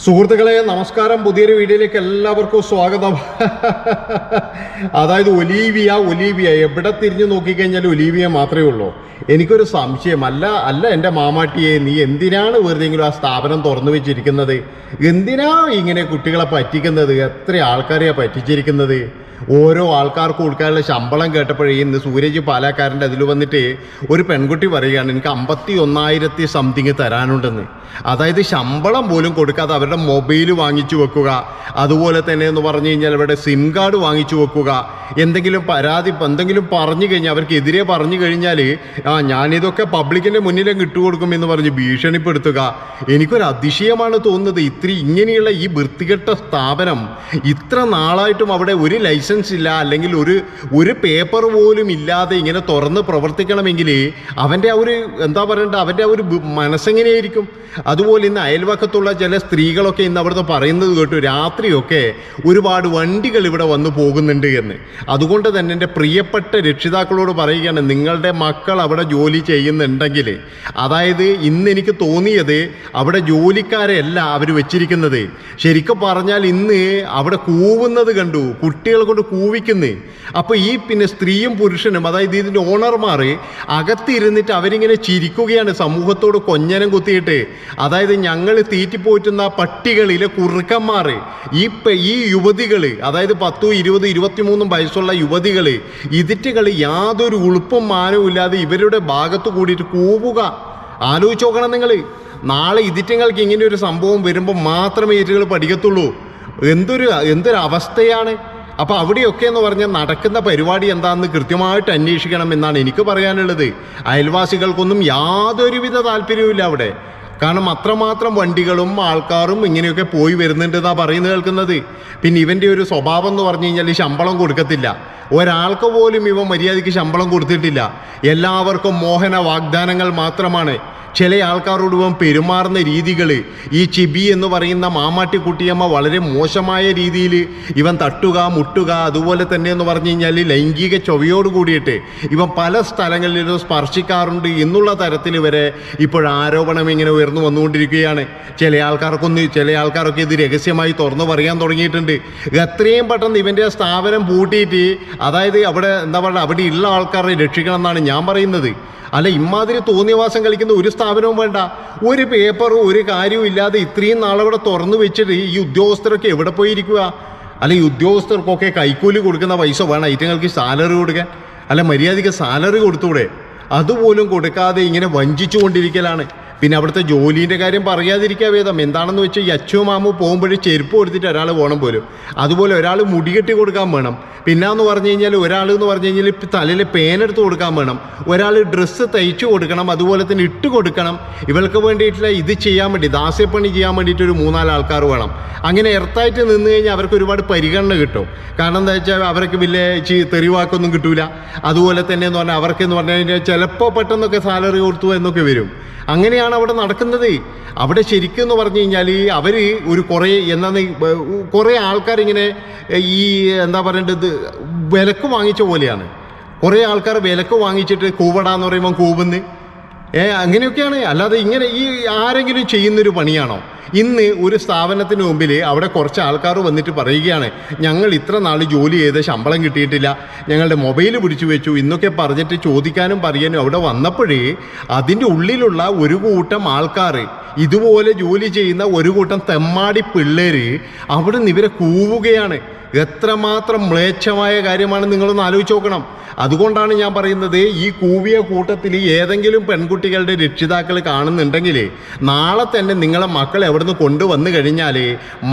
സുഹൃത്തുക്കളെ നമസ്കാരം. പുതിയൊരു വീഡിയോയിലേക്ക് എല്ലാവർക്കും സ്വാഗതം. അതായത് ഒലീവിയ എവിടെ തിരിഞ്ഞു നോക്കിക്കഴിഞ്ഞാൽ ഒലീവിയ മാത്രമേ ഉള്ളൂ. എനിക്കൊരു സംശയം, അല്ല എൻ്റെ മാമാട്ടിയെ, നീ എന്തിനാണ് വെറുതെങ്കിലും ആ സ്ഥാപനം തുറന്നു വെച്ചിരിക്കുന്നത്? എന്തിനാ ഇങ്ങനെ കുട്ടികളെ പറ്റിക്കുന്നത്? എത്ര ആൾക്കാരെയാണ് പറ്റിച്ചിരിക്കുന്നത്? ഓരോ ആൾക്കാർക്ക് കൊടുക്കാനുള്ള ശമ്പളം കേട്ടപ്പോഴേ ഇന്ന് സൂരജ് പാലക്കാരൻ്റെ അതിൽ വന്നിട്ട് ഒരു പെൺകുട്ടി പറയുകയാണ്, എനിക്ക് 51,000 സംതിങ് തരാനുണ്ടെന്ന്. അതായത് ശമ്പളം പോലും കൊടുക്കാതെ അവരുടെ മൊബൈൽ വാങ്ങിച്ചു വെക്കുക, അതുപോലെ തന്നെ എന്ന് പറഞ്ഞു കഴിഞ്ഞാൽ അവരുടെ സിം കാർഡ് വാങ്ങിച്ചു വെക്കുക, എന്തെങ്കിലും എന്തെങ്കിലും പറഞ്ഞു കഴിഞ്ഞാൽ അവർക്കെതിരെ പറഞ്ഞു കഴിഞ്ഞാൽ ഞാനിതൊക്കെ പബ്ലിക്കിൻ്റെ മുന്നിലേക്ക് ഇട്ടുകൊടുക്കും എന്ന് പറഞ്ഞ് ഭീഷണിപ്പെടുത്തുക. എനിക്കൊരു അതിശയമാണ് തോന്നുന്നത്. ഇങ്ങനെയുള്ള ഈ വൃത്തികെട്ട സ്ഥാപനം ഇത്ര നാളായിട്ടും അവിടെ ഒരു ലൈസൻസ് ഇല്ല, അല്ലെങ്കിൽ ഒരു പേപ്പർ പോലും ഇല്ലാതെ ഇങ്ങനെ തുറന്ന് പ്രവർത്തിക്കണമെങ്കിൽ അവൻ്റെ ആ ഒരു എന്താ പറയണ്ട, അവൻ്റെ ആ ഒരു മനസ്സെങ്ങനെയായിരിക്കും? അതുപോലെ ഇന്ന് അയൽവക്കത്തുള്ള ചില സ്ത്രീകളൊക്കെ ഇന്ന് അവിടുത്തെ പറയുന്നത് കേട്ടു, രാത്രിയൊക്കെ ഒരുപാട് വണ്ടികൾ ഇവിടെ വന്നു പോകുന്നുണ്ട് എന്ന്. അതുകൊണ്ട് തന്നെ എൻ്റെ പ്രിയപ്പെട്ട രക്ഷിതാക്കളോട് പറയുകയാണ്, നിങ്ങളുടെ മക്കൾ അവിടെ ജോലി ചെയ്യുന്നുണ്ടെങ്കിൽ, അതായത് ഇന്ന് എനിക്ക് തോന്നിയത് അവിടെ ജോലിക്കാരെയല്ല അവർ വെച്ചിരിക്കുന്നത്. ശരിക്കും പറഞ്ഞാൽ ഇന്ന് അവിടെ കൂവുന്നത് കണ്ടു, കുട്ടികൾ കൊണ്ട് കൂവിക്കുന്നേ. അപ്പോൾ ഈ പിന്നെ സ്ത്രീയും പുരുഷനും, അതായത് ഇതിൻ്റെ ഓണർമാർ അകത്തിരുന്നിട്ട് അവരിങ്ങനെ ചിരിക്കുകയാണ് സമൂഹത്തോട് കൊഞ്ഞനം കുത്തിയിട്ട്. അതായത് ഞങ്ങൾ തീറ്റിപ്പോറ്റുന്ന പട്ടികളിലെ കുറുക്കന്മാർ, ഈ യുവതികൾ, അതായത് 10, 20, 23 വയസ്സുള്ള യുവതികൾ, ഇതിറ്റുകൾ യാതൊരു ഉളുപ്പും മാനവും ഇല്ലാതെ ഇവരുടെ ഭാഗത്ത് കൂടിയിട്ട് കൂവുക. ആലോചിച്ച് നോക്കണം നിങ്ങൾ. നാളെ ഇതിറ്റങ്ങൾക്ക് ഇങ്ങനെ ഒരു സംഭവം വരുമ്പോൾ മാത്രമേ ഇതിറ്റുകൾ പഠിക്കത്തുള്ളൂ. എന്തൊരു അവസ്ഥയാണ്. അപ്പോൾ അവിടെയൊക്കെ എന്ന് പറഞ്ഞാൽ നടക്കുന്ന പരിപാടി എന്താണെന്ന് കൃത്യമായിട്ട് അന്വേഷിക്കണം എന്നാണ് എനിക്ക് പറയാനുള്ളത്. അയൽവാസികൾക്കൊന്നും യാതൊരുവിധ താല്പര്യവുമില്ല അവിടെ. കാരണം അത്രമാത്രം വണ്ടികളും ആൾക്കാരും ഇങ്ങനെയൊക്കെ പോയി വരുന്നുണ്ടെന്നാണ് പറയുന്നത് കേൾക്കുന്നത്. പിന്നെ ഇവൻ്റെ ഒരു സ്വഭാവം എന്ന് പറഞ്ഞു കഴിഞ്ഞാൽ ശമ്പളം കൊടുക്കത്തില്ല. ഒരാൾക്ക് പോലും ഇവൻ മര്യാദയ്ക്ക് ശമ്പളം കൊടുത്തിട്ടില്ല. എല്ലാവർക്കും മോഹന വാഗ്ദാനങ്ങൾ മാത്രമാണ്. ചില ആൾക്കാരോട് ഇവൻ പെരുമാറുന്ന രീതികൾ, ഈ ചിബി എന്ന് പറയുന്ന മാമാട്ടി കുട്ടിയമ്മ വളരെ മോശമായ രീതിയിൽ ഇവൻ തട്ടുക, മുട്ടുക, അതുപോലെ തന്നെ എന്ന് പറഞ്ഞു കഴിഞ്ഞാൽ ലൈംഗിക ചൊവ്വയോട് കൂടിയിട്ട് ഇവൻ പല സ്ഥലങ്ങളിലും സ്പർശിക്കാറുണ്ട് എന്നുള്ള തരത്തിൽ വരെ ഇപ്പോഴാരോപണം ഇങ്ങനെ ഉയർന്നു വന്നുകൊണ്ടിരിക്കുകയാണ്. ചില ആൾക്കാരൊക്കെ ഇത് രഹസ്യമായി തുറന്നു പറയാൻ തുടങ്ങിയിട്ടുണ്ട്. എത്രയും പെട്ടെന്ന് ഇവൻ്റെ സ്ഥാപനം പൂട്ടിയിട്ട്, അതായത് അവിടെ എന്താ പറയുക, അവിടെ ഉള്ള ആൾക്കാരെ രക്ഷിക്കണം എന്നാണ് ഞാൻ പറയുന്നത്. അല്ല, ഇമാതിരി തോന്നിയവാസം കളിക്കുന്ന ഒരു സ്ഥാപനവും വേണ്ട. ഒരു പേപ്പറും ഒരു കാര്യവും ഇല്ലാതെ ഇത്രയും നാളവിടെ തുറന്നു വെച്ചിട്ട് ഈ ഉദ്യോഗസ്ഥരൊക്കെ എവിടെ പോയിരിക്കുക? അല്ല, ഈ ഉദ്യോഗസ്ഥർക്കൊക്കെ കൈക്കൂലി കൊടുക്കുന്ന പൈസ വേണം ഐറ്റങ്ങൾക്ക് സാലറി കൊടുക്കാൻ. അല്ല, മര്യാദയ്ക്ക് സാലറി കൊടുത്തൂടെ? അതുപോലും കൊടുക്കാതെ ഇങ്ങനെ വഞ്ചിച്ചു കൊണ്ടിരിക്കലാണ്. പിന്നെ അവിടുത്തെ ജോലീൻ്റെ കാര്യം പറയാതിരിക്കുക ഭേദം. എന്താണെന്ന് വെച്ചാൽ ഈ അച്ചു മാമു പോകുമ്പോഴേ ചെരുപ്പ് കൊടുത്തിട്ട് ഒരാൾ പോകണം പോലും. അതുപോലെ ഒരാൾ മുടികെട്ടി കൊടുക്കാൻ വേണം. പിന്നെന്ന് പറഞ്ഞു കഴിഞ്ഞാൽ ഒരാളെന്ന് പറഞ്ഞു കഴിഞ്ഞാൽ തലയിൽ പേനെടുത്ത് കൊടുക്കാൻ വേണം. ഒരാൾ ഡ്രസ്സ് തയ്ച്ചു കൊടുക്കണം, അതുപോലെ തന്നെ ഇട്ട് കൊടുക്കണം. ഇവൾക്ക് വേണ്ടിയിട്ടുള്ള ഇത് ചെയ്യാൻ വേണ്ടി, ദാസ്യപ്പണി ചെയ്യാൻ വേണ്ടിയിട്ട് ഒരു 3-4 ആൾക്കാർ വേണം. അങ്ങനെ എർത്തായിട്ട് നിന്ന് കഴിഞ്ഞാൽ അവർക്ക് ഒരുപാട് പരിഗണന കിട്ടും. കാരണം എന്താ വെച്ചാൽ അവർക്ക് വലിയ തെറിവാക്കൊന്നും കിട്ടൂല. അതുപോലെ തന്നെ എന്ന് പറഞ്ഞാൽ അവർക്കെന്ന് പറഞ്ഞു കഴിഞ്ഞാൽ ചിലപ്പോൾ പെട്ടെന്നൊക്കെ സാലറി കൊടുത്തു എന്നൊക്കെ വരും. അങ്ങനെയാണ് അവിടെ നടക്കുന്നത്. അവിടെ ശരിക്കും എന്ന് പറഞ്ഞു കഴിഞ്ഞാൽ അവർ ഒരു കുറേ ആൾക്കാരിങ്ങനെ ഈ എന്താ പറയേണ്ടത്, വിലക്ക് വാങ്ങിച്ച പോലെയാണ്. കുറേ ആൾക്കാർ വിലക്ക് വാങ്ങിച്ചിട്ട് കൂവടാന്ന് പറയുമ്പോൾ കൂവുന്ന് അങ്ങനെയൊക്കെയാണ്. അല്ലാതെ ഇങ്ങനെ ഈ ആരെങ്കിലും ചെയ്യുന്നൊരു പണിയാണോ? ഇന്ന് ഒരു സ്ഥാപനത്തിന് മുമ്പിൽ അവിടെ കുറച്ച് ആൾക്കാർ വന്നിട്ട് പറയുകയാണ്, ഞങ്ങൾ ഇത്ര നാൾ ജോലി ചെയ്ത് ശമ്പളം കിട്ടിയിട്ടില്ല, ഞങ്ങളുടെ മൊബൈൽ പിടിച്ചു വെച്ചു എന്നൊക്കെ പറഞ്ഞിട്ട് ചോദിക്കാനും പറയാനും അവിടെ വന്നപ്പോഴേ അതിൻ്റെ ഉള്ളിലുള്ള ഒരു കൂട്ടം ആൾക്കാർ, ഇതുപോലെ ജോലി ചെയ്യുന്ന ഒരു കൂട്ടം തെമ്മാടി പിള്ളേർ അവിടെ നിന്ന് ഇവരെ കൂവുകയാണ്. എത്രമാത്രം മ്ലേച്ഛമായ കാര്യമാണ് നിങ്ങളൊന്ന് ആലോചിച്ച് നോക്കണം. അതുകൊണ്ടാണ് ഞാൻ പറയുന്നത്, ഈ കൂവിയ കൂട്ടത്തിൽ ഏതെങ്കിലും പെൺകുട്ടികളുടെ രക്ഷിതാക്കൾ കാണുന്നുണ്ടെങ്കിൽ നാളെ തന്നെ നിങ്ങളെ മക്കളെ അവിടുന്ന് കൊണ്ടുവന്നു കഴിഞ്ഞാൽ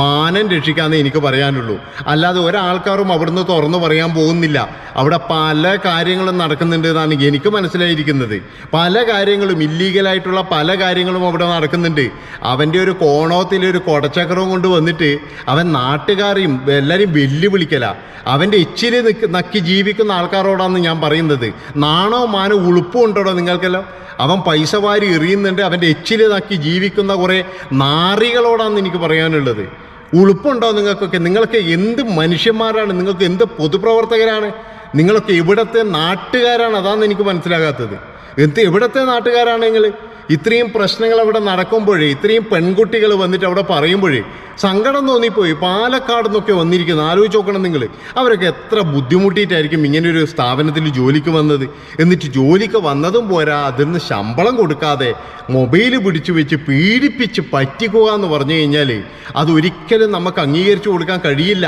മാനം രക്ഷിക്കാമെന്നേ എനിക്ക് പറയാനുള്ളൂ. അല്ലാതെ ഒരാൾക്കാരും അവിടുന്ന് തുറന്നു പറയാൻ പോകുന്നില്ല. അവിടെ പല കാര്യങ്ങളും നടക്കുന്നുണ്ട് എന്നാണ് എനിക്ക് മനസ്സിലായിരിക്കുന്നത്. പല കാര്യങ്ങളും ഇല്ലീഗലായിട്ടുള്ള പല കാര്യങ്ങളും അവിടെ നടക്കുന്നുണ്ട്. അവൻ്റെ ഒരു കോണത്തിലൊരു കൊടച്ചക്രവും കൊണ്ട് വന്നിട്ട് അവൻ നാട്ടുകാരെയും എല്ലാവരെയും വെല്ലുവിളിക്കല. അവൻ്റെ എച്ചില് നക്കി ജീവിക്കുന്ന ആൾക്കാരോടാണ് ഞാൻ പറയുന്നത്. നാണോ മാനോ ഉളുപ്പും ഉണ്ടോ നിങ്ങൾക്കെല്ലാം? അവൻ പൈസ വാരി എറിയുന്നുണ്ട്. അവൻ്റെ എച്ചില് നക്കി ജീവിക്കുന്ന കുറേ നാറികളോടാണ് എനിക്ക് പറയാനുള്ളത്. ഉളുപ്പുണ്ടോ നിങ്ങൾക്കൊക്കെ? നിങ്ങളൊക്കെ എന്ത് മനുഷ്യന്മാരാണ്? നിങ്ങൾക്ക് എന്ത് പൊതുപ്രവർത്തകരാണ്? നിങ്ങളൊക്കെ എവിടത്തെ നാട്ടുകാരാണ്? അതാണ് എനിക്ക് മനസ്സിലാകാത്തത്. എവിടത്തെ നാട്ടുകാരാണ് നിങ്ങൾ? ഇത്രയും പ്രശ്നങ്ങൾ അവിടെ നടക്കുമ്പോഴേ, ഇത്രയും പെൺകുട്ടികൾ വന്നിട്ട് അവിടെ പറയുമ്പോഴേ സങ്കടം തോന്നിപ്പോയി. പാലക്കാട് നിന്നൊക്കെ വന്നിരിക്കുന്നത് ആലോചിച്ച് നോക്കണം നിങ്ങൾ. അവരൊക്കെ എത്ര ബുദ്ധിമുട്ടിയിട്ടായിരിക്കും ഇങ്ങനെയൊരു സ്ഥാപനത്തിൽ ജോലിക്ക് വന്നത്. എന്നിട്ട് ജോലിക്ക് വന്നതും പോരാ, അതിന് ശമ്പളം കൊടുക്കാതെ മൊബൈൽ പിടിച്ചു വെച്ച് പീഡിപ്പിച്ച് പറ്റിക്കുക എന്ന് പറഞ്ഞു കഴിഞ്ഞാൽ അതൊരിക്കലും നമുക്ക് അംഗീകരിച്ചു കൊടുക്കാൻ കഴിയില്ല.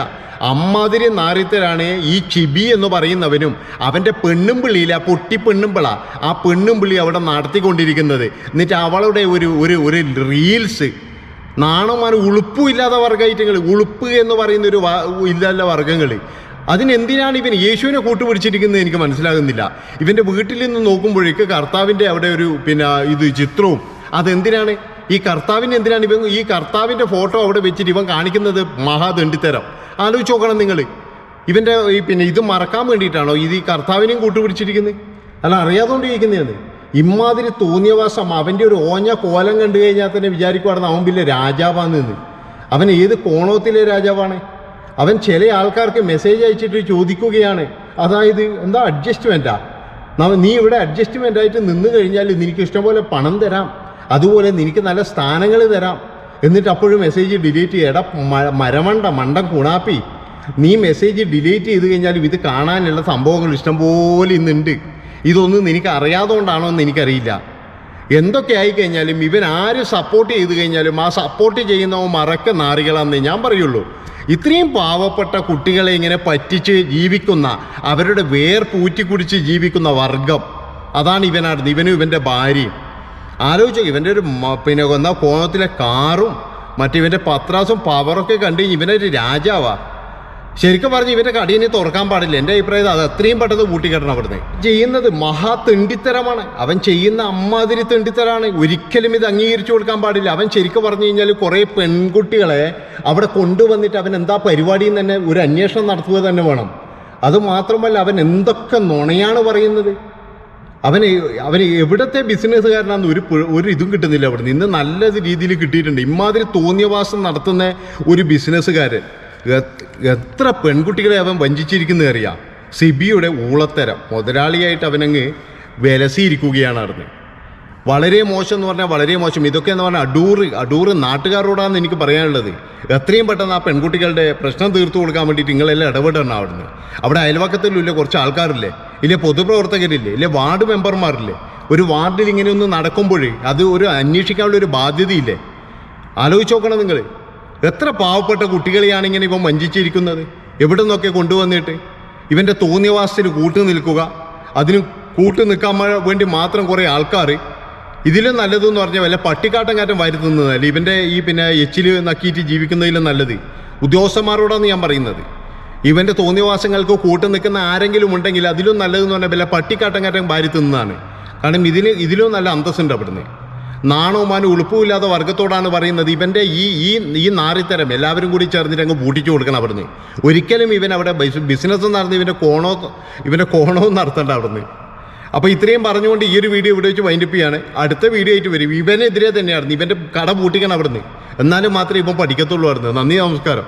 അമ്മാതിരി നാറിത്തരാണ് ഈ ചിബി എന്ന് പറയുന്നവനും അവൻ്റെ പെണ്ണുമ്പിള്ളിയില്ല, പൊട്ടി പെണ്ണുമ്പിള, ആ പെണ്ണുമ്പിള്ളി അവിടെ നടത്തിക്കൊണ്ടിരിക്കുന്നത്. എന്നിട്ട് അവളുടെ ഒരു റീൽസ് നാണമാന ഉളുപ്പും ഇല്ലാത്ത വർഗ്ഗമായിട്ടങ്ങൾ, ഉളുപ്പ് എന്ന് പറയുന്ന ഒരു ഇല്ലാത്ത വർഗ്ഗങ്ങൾ. അതിനെന്തിനാണ് ഇവൻ യേശുവിനെ കൂട്ടുപിടിച്ചിരിക്കുന്നത് എനിക്ക് മനസ്സിലാകുന്നില്ല. ഇവൻ്റെ വീട്ടിൽ നിന്ന് നോക്കുമ്പോഴേക്ക് കർത്താവിൻ്റെ അവിടെ ഒരു ഇത് ചിത്രവും, അതെന്തിനാണ്? ഈ കർത്താവിന് എന്തിനാണ് ഇവൻ ഈ കർത്താവിൻ്റെ ഫോട്ടോ അവിടെ വെച്ചിട്ട് ഇവൻ കാണിക്കുന്നത്? മഹാദണ്ഡിത്തരം. ആലോചിച്ച് നോക്കണം നിങ്ങൾ. ഇവൻ്റെ ഇത് മറക്കാൻ വേണ്ടിയിട്ടാണോ ഇത് ഈ കർത്താവിനെയും കൂട്ടുപിടിച്ചിരിക്കുന്നത്? അല്ല, അറിയാതുകൊണ്ടിരിക്കുന്നതാണ്. ഇമാതിരി തോന്നിയവാസം. അവൻ്റെ ഒരു ഓഞ്ഞ കോലം കണ്ടു കഴിഞ്ഞാൽ തന്നെ വിചാരിക്കുവാണെന്ന് അവൻ വലിയ രാജാവാന്ന് നിന്ന്. അവൻ ഏത് കോണത്തിലെ രാജാവാണ്? അവൻ ചില ആൾക്കാർക്ക് മെസ്സേജ് അയച്ചിട്ട് ചോദിക്കുകയാണ്, അതായത് എന്താ അഡ്ജസ്റ്റ്മെൻറ്റാ, നീ ഇവിടെ അഡ്ജസ്റ്റ്മെൻ്റ് ആയിട്ട് നിന്ന് കഴിഞ്ഞാൽ നിനക്ക് ഇഷ്ടംപോലെ പണം തരാം, അതുപോലെ നിനക്ക് നല്ല സ്ഥാനങ്ങൾ തരാം. എന്നിട്ട് അപ്പോഴും മെസ്സേജ് ഡിലീറ്റ് ചെയ്യടാ മണ്ടം കുണാപ്പി. നീ മെസ്സേജ് ഡിലീറ്റ് ചെയ്ത് കഴിഞ്ഞാലും ഇത് കാണാനുള്ള സംഭവങ്ങൾ ഇഷ്ടംപോലെ ഇന്നുണ്ട്. ഇതൊന്നും നിനക്ക് അറിയാതുകൊണ്ടാണോ എന്ന് എനിക്കറിയില്ല. എന്തൊക്കെ ആയിക്കഴിഞ്ഞാലും ഇവൻ ആര് സപ്പോർട്ട് ചെയ്ത് കഴിഞ്ഞാലും ആ സപ്പോർട്ട് ചെയ്യുന്നവൻ മറക്ക നാറികളാന്നേ ഞാൻ പറയുള്ളൂ. ഇത്രയും പാവപ്പെട്ട കുട്ടികളെ ഇങ്ങനെ പറ്റിച്ച് ജീവിക്കുന്ന, അവരുടെ വേർപൂറ്റി കുടിച്ച് ജീവിക്കുന്ന വർഗം, അതാണ് ഇവനാടുന്നത്. ഇവനും ഇവൻ്റെ ഭാര്യയും. ആലോചിച്ചു, ഇവൻ്റെ ഒരു കോണത്തിലെ കാറും മറ്റിവൻ്റെ പത്രാസും പവറൊക്കെ കണ്ട് ഇവനൊരു രാജാവാ. ശരിക്കും പറഞ്ഞ് ഇവൻ്റെ കടയിനെ തുറക്കാൻ പാടില്ല. എൻ്റെ അഭിപ്രായത്തിൽ അത് അത്രയും പെട്ടെന്ന് കൂട്ടിക്കെട്ടണം. അവിടുന്ന് ചെയ്യുന്നത് മഹാ തെണ്ടിത്തരമാണ്. അവൻ ചെയ്യുന്ന അമ്മാതിരി തെണ്ടിത്തരാണ്. ഒരിക്കലും ഇത് അംഗീകരിച്ചു കൊടുക്കാൻ പാടില്ല. അവൻ ശരിക്കും പറഞ്ഞു കഴിഞ്ഞാൽ കുറേ പെൺകുട്ടികളെ അവിടെ കൊണ്ടുവന്നിട്ട് അവൻ എന്താ പരിപാടിയും തന്നെ ഒരു അന്വേഷണം നടത്തുക തന്നെ വേണം. അതുമാത്രമല്ല, അവൻ എന്തൊക്കെ നുണയാണ് പറയുന്നത്. അവന് എവിടത്തെ ബിസിനസ്സുകാരനാന്ന് ഒരു ഇതും കിട്ടുന്നില്ല. അവിടെ നിന്ന് നല്ല രീതിയിൽ കിട്ടിയിട്ടുണ്ട്. ഇമാതിരി തോന്നിയവാസം നടത്തുന്ന ഒരു ബിസിനസ്സുകാരൻ എത്ര പെൺകുട്ടികളെ അവൻ വഞ്ചിച്ചിരിക്കുന്നത് അറിയാം. സിബിയുടെ ഊളത്തരം മുതലാളിയായിട്ട് അവനങ്ങ് വിലസിയിരിക്കുകയാണ് നടന്ന്. വളരെ മോശം എന്ന് പറഞ്ഞാൽ വളരെ മോശം. ഇതൊക്കെ എന്ന് പറഞ്ഞാൽ അടൂറ് നാട്ടുകാരോടാണ് എനിക്ക് പറയാനുള്ളത്. എത്രയും പെട്ടെന്ന് ആ പെൺകുട്ടികളുടെ പ്രശ്നം തീർത്തു കൊടുക്കാൻ വേണ്ടിയിട്ട് നിങ്ങളെല്ലാം ഇടപെടണം. അവിടുന്ന് അവിടെ അയൽവക്കത്തിലില്ലേ കുറച്ച് ആൾക്കാരില്ലേ, ഇല്ലേ പൊതുപ്രവർത്തകരില്ലേ, ഇല്ലേ വാർഡ് മെമ്പർമാരില്ലേ. ഒരു വാർഡിൽ ഇങ്ങനെയൊന്നും നടക്കുമ്പോഴേ അത് ഒരു അന്വേഷിക്കാനുള്ള ഒരു ബാധ്യതയില്ലേ. ആലോചിച്ച് നോക്കണം നിങ്ങൾ. എത്ര പാവപ്പെട്ട കുട്ടികളെയാണ് ഇങ്ങനെ ഇവൻ വഞ്ചിച്ചിരിക്കുന്നത്. എവിടെ നിന്നൊക്കെ കൊണ്ടുവന്നിട്ട് ഇവൻ്റെ തോന്നിയവാസത്തിന് കൂട്ടു നിൽക്കുക. അതിന് കൂട്ടു നിൽക്കാൻ വേണ്ടി മാത്രം കുറേ ആൾക്കാർ. ഇതിലും നല്ലതെന്ന് പറഞ്ഞാൽ വല്ല പട്ടിക്കാട്ടം കാറ്റം വരുത്തുന്നതല്ല ഇവൻ്റെ എച്ചിൽ നക്കിയിട്ട് ജീവിക്കുന്നതിലും നല്ലത് ഉദ്യോഗസ്ഥന്മാരോടാണ് ഞാൻ പറയുന്നത്. ഇവൻ്റെ തോന്നിയവാസങ്ങൾക്ക് കൂട്ടു നിൽക്കുന്ന ആരെങ്കിലും ഉണ്ടെങ്കിൽ അതിലും നല്ലതെന്ന് പറഞ്ഞാൽ വല്ല പട്ടിക്കാട്ടം കാറ്റം വാരിത്തുന്നതാണ്. കാരണം ഇതിലും നല്ല അന്തസ്സുണ്ട് അവിടുന്ന്. നാണവുമാനും ഉളുപ്പുമില്ലാത്ത വർഗത്തോടാണ് പറയുന്നത്. ഇവൻ്റെ ഈ നാറിത്തരം എല്ലാവരും കൂടി ചേർന്നിട്ട് അങ്ങ് പൂട്ടിച്ചു കൊടുക്കണം അവിടുന്ന്. ഒരിക്കലും ഇവൻ അവിടെ ബിസിനസ് നടന്ന് ഇവൻ്റെ കോണവും നടത്തണ്ട അവിടുന്ന്. അപ്പോൾ ഇത്രയും പറഞ്ഞുകൊണ്ട് ഈ ഒരു വീഡിയോ ഇവിടെ വെച്ച് വൈൻഡപ്പ് ചെയ്യാണ്. അടുത്ത വീഡിയോ ആയിട്ട് വരും. ഇവനെതിരെ തന്നെയായിരുന്നു. ഇവൻ്റെ കട പൂട്ടിക്കണം അവിടുന്ന്. എന്നാലും മാത്രമേ ഇവൻ പഠിക്കത്തുള്ളൂ അവിടുന്ന്. നന്ദി, നമസ്കാരം.